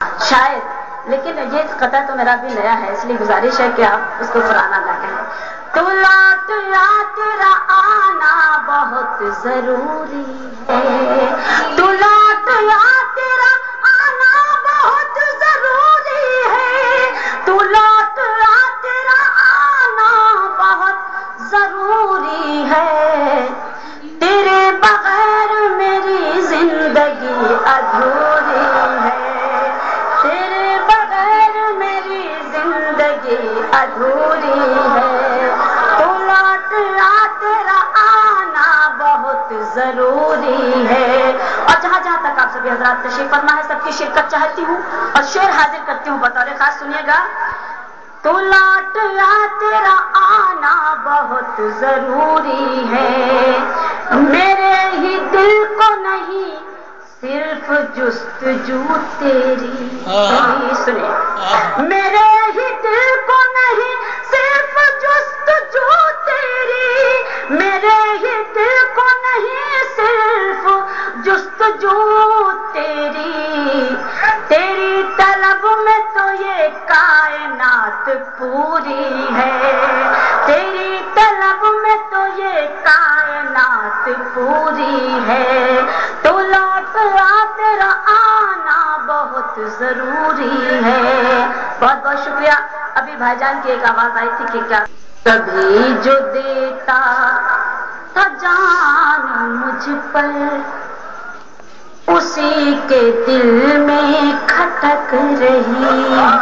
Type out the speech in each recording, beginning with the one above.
شاید، لیکن یہ قطع تو میرا بھی نیا ہے، اس لیے گزارش ہے کہ آپ اس کو پرانا نہ کہیں. تو لوٹ آ تیرا آنا بہت ضروری ہے، تو لوٹ آ تیرا آنا بہت ضروری ہے، تو لوٹ آ تیرا آنا بہت ضروری ہے، تیرے بغیر میری زندگی ادھوری ہے، تیرے بغیر میری زندگی ادھوری ہے، تو لوٹ آ تیرا آنا بہت ضروری ہے. اور جہاں جہاں تک آپ سبھی حضرات تشریف فرما ہے، سب کی شرکت چاہتی ہوں اور شعر حاضر کرتی ہوں بطور خاص. سنیے گا. تو لوٹ آ تیرا آنا بہت ضروری ہے، میرے ہی دل کو نہیں صرف جستجو تیری. سنیں. میرے ہی دل کو نہیں صرف جستجو تیری، میرے ہی دل کو نہیں صرف جستجو تیری، تیری طلب میں تو یہ کائنات پوری ہے، تیری طلب میں تو یہ کائنات پوری ہے، تو لوٹ آ تیرا آنا بہت ضروری ہے. بہت بہت شکریہ. ابھی بھائی جان کی ایک آواز آئی تھی کہ کیا کبھی جو دیتا تھا جان مجھ پر اسی کے دل میں کھٹک رہی ہوں.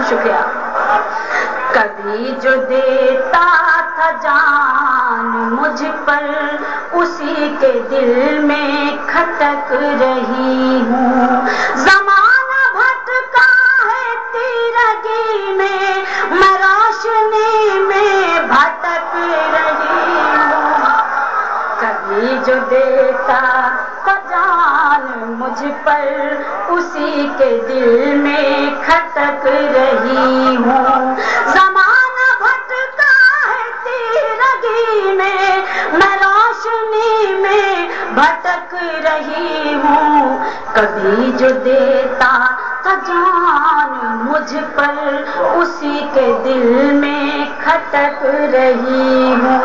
شکریہ. کبھی جو دیتا تھا جان مجھ پر اسی کے دل میں کھٹک رہی ہوں. زمانہ بھٹکا ہے تیرگی میں روشنی میں بھٹک رہی ہوں. کبھی جو دیتا تھا جان مجھ پر اسی کے دل میں کھٹک رہی ہوں. زمانہ بھٹکا ہے تیرگی میں روشنی میں بھٹک رہی ہوں. کبھی جو دیتا تھا جان مجھ پر اسی کے دل میں کھٹک رہی ہوں.